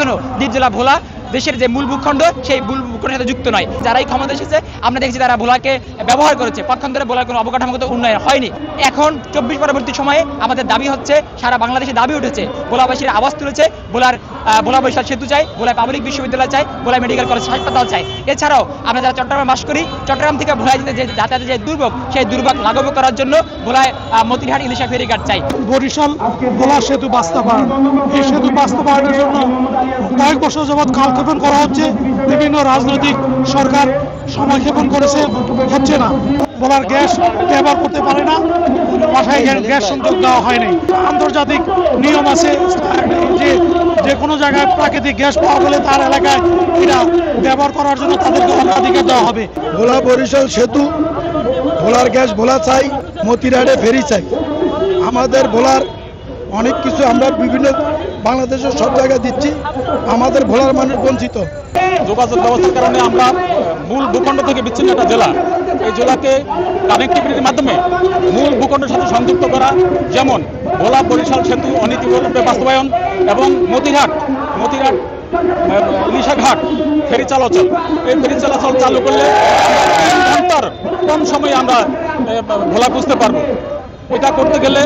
এখনো দ্বীপ জেলা ভোলা দেশের যে মূল ভূখণ্ড সেই মূল ভূখণ্ডের সাথে যুক্ত নয়। যারাই ক্ষমতা এসেছে আমরা দেখছি তারা ভোলাকে ব্যবহার করেছে, পক্ষান্তরে ভোলার কোনো অবকাঠামোগত উন্নয়ন হয়নি। এখন 24 পরবর্তী সময়ে আমাদের দাবি হচ্ছে, সারা বাংলাদেশে দাবি উঠেছে, ভোলাবাসীর আওয়াজ তুলেছে, ভোলা বরিশাল সেতু চাই, ভোলায় পাবলিক বিশ্ববিদ্যালয় চাই, ভোলায় মেডিকেল কলেজ হাসপাতাল চাই। এছাড়াও আমরা যারা চট্টগ্রামে বাস করি, চট্টগ্রাম থেকে ভোলায় যেতে যে যাতায়াতের যে দুর্ভোগ, সেই দুর্ভোগ লাঘব করার জন্য ভোলায় মতিরহাট ইলিশা ফেরিঘাট চাই। বরিশাল ভোলা সেতু বাস্তবায়ন, এই সেতু বাস্তবায়নের জন্য কয়েক বছর যাবৎ কালক্ষেপণ করা হচ্ছে, বিভিন্ন রাজনৈতিক সরকার সময়ক্ষেপণ করেছে, হচ্ছে না। ভোলার গ্যাস ব্যবহার করতে পারে না, বাসায় গ্যাস সংযোগ দেওয়া হয়নি। আন্তর্জাতিক নিয়ম আছে যে কোনো জায়গায় প্রাকৃতিক গ্যাস পাওয়া গেলে তার এলাকায় এটা ব্যবহার করার জন্য তাদেরকে অগ্রাধিকার দেওয়া হবে। ভোলা বরিশাল সেতু, ভোলার গ্যাস ভোলা চাই, মতিরাটে ফেরি চাই। আমাদের ভোলার অনেক কিছু আমরা বিভিন্ন বাংলাদেশের সব জায়গায় দিচ্ছি, আমাদের ভোলার মানুষ বঞ্চিত। যোগাযোগ ব্যবস্থার কারণে আমরা মূল ভূখণ্ড থেকে বিচ্ছিন্ন একটা জেলা, এই জেলাকে কানেক্টিভিটির মাধ্যমে মূল ভূখণ্ডের সাথে সংযুক্ত করা, যেমন ভোলা বরিশাল সেতু অনীতিগতভাবে বাস্তবায়ন এবং মতিরহাট ইলিশাঘাট ফেরি চলাচল, এই ফেরি চলাচল চালু করলে 3 ঘন্টার কম সময়ে আমরা ভোলা বুঝতে পারবো। এটা করতে গেলে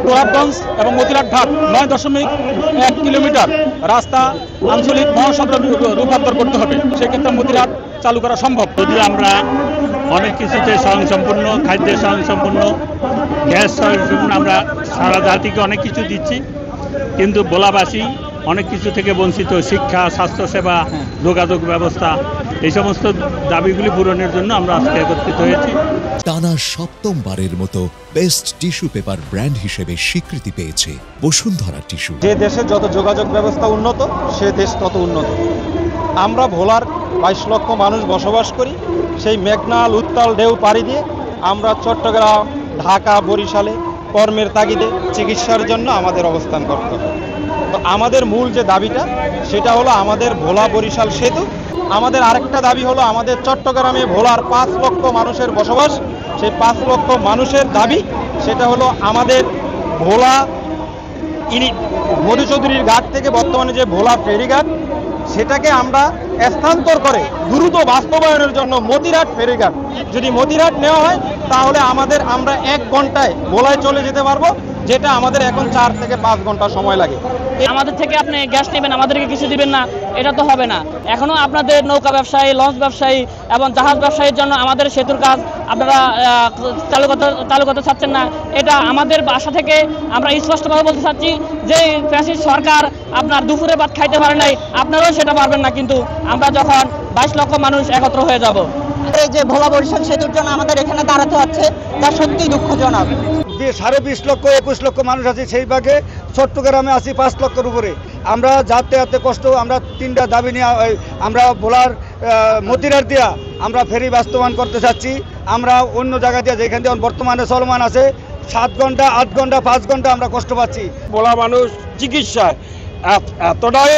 গোলাপগঞ্জ এবং মতিরহাট ঘাট 9.1 কিলোমিটার রাস্তা আঞ্চলিক মহাসড়কে রূপান্তর করতে হবে। সেক্ষেত্রে মতিরহাট চালু করা সম্ভব। যদি আমরা অনেক কিছুতে স্বয়ংসম্পূর্ণ, খাদ্যে স্বয়ংসম্পূর্ণ, গ্যাস স্বয়ংসম্পূর্ণ, আমরা সারা জাতিকে অনেক কিছু দিচ্ছি, কিন্তু ভোলাবাসী অনেক কিছু থেকে বঞ্চিত। শিক্ষা, স্বাস্থ্যসেবা, যোগাযোগ ব্যবস্থা, এই সমস্ত দাবিগুলি পূরণের জন্য আমরা আজকে একত্রিত হয়েছি। টানা 7মবারের মতো বেস্ট টিস্যু পেপার ব্র্যান্ড হিসেবে স্বীকৃতি পেয়েছে বসুন্ধরা টিস্যু। যে দেশে যত যোগাযোগ ব্যবস্থা উন্নত, সে দেশ তত উন্নত। আমরা ভোলার 22 লক্ষ মানুষ বসবাস করি। সেই মেঘনাল উত্তাল ঢেউ পাড়ি দিয়ে আমরা চট্টগ্রাম, ঢাকা, বরিশালে কর্মের তাগিদে চিকিৎসার জন্য আমাদের অবস্থান করতে হবে। তো আমাদের মূল যে দাবিটা, সেটা হলো আমাদের ভোলা বরিশাল সেতু। আমাদের আরেকটা দাবি হলো আমাদের চট্টগ্রামে ভোলার 5 লক্ষ মানুষের বসবাস, সেই 5 লক্ষ মানুষের দাবি সেটা হলো আমাদের ভোলা মধুচৌধুরীর ঘাট থেকে বর্তমানে যে ভোলা ফেরিঘাট, সেটাকে আমরা স্থানান্তর করে দ্রুত বাস্তবায়নের জন্য মতিরহাট ফেরিঘাট। যদি মতিরহাট নেওয়া হয় তাহলে আমরা 1 ঘন্টায় ভোলায় চলে যেতে পারবো, যেটা আমাদের এখন 4 থেকে 5 ঘন্টা সময় লাগে। আমাদের থেকে আপনি গ্যাস নেবেন, আমাদেরকে কিছু দিবেন না, এটা তো হবে না। এখনো আপনাদের নৌকা ব্যবসায়ী, লঞ্চ ব্যবসায়ী এবং জাহাজ ব্যবসায়ীর জন্য আমাদের সেতুর কাজ আপনারা চালু করতে চাচ্ছেন না। এটা আমাদের বাসা থেকে আমরা স্পষ্টভাবে বলতে চাচ্ছি যে ফ্যাসিস্ট সরকার আপনার দুপুরে ভাত খাইতে পারে নাই, আপনারাও সেটা পারবেন না। কিন্তু আমরা যখন 22 লক্ষ মানুষ একত্র হয়ে যাব, এই যে ভোলা বরিশাল সেতুর জন্য আমাদের এখানে দাঁড়াতে হচ্ছে, তা সত্যিই দুঃখজনক। 20 লক্ষ 21 লক্ষ মানুষ আছে, সেই ভাগে চট্টগ্রামে আছি 5 লক্ষের উপরে। আমরা যাতে কষ্ট, আমরা 3টা দাবি নিয়ে আমরা ভোলার মতিরহাট দিয়া আমরা ফেরি বাস্তবায়ন করতে চাচ্ছি। আমরা অন্য জায়গা দিয়ে যেখান দিয়ে বর্তমানে চলমান আছে 7 ঘন্টা, 8 ঘন্টা, 5 ঘন্টা আমরা কষ্ট পাচ্ছি। ভোলা মানুষ চিকিৎসায় এতটাই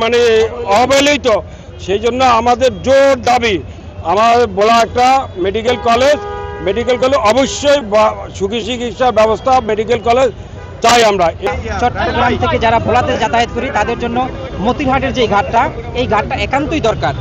মানে অবহেলিত, সেই জন্য আমাদের জোর দাবি আমাদের ভোলা একটা মেডিকেল কলেজ অবশ্যই সুখী চিকিৎসা ব্যবস্থা, মেডিকেল কলেজ চাই আমরা। চট্টগ্রাম থেকে যারা ভোলাতে যাতায়াত করি তাদের জন্য মতিরহাটের যে ঘাটটা, এই ঘাটটা একান্তই দরকার।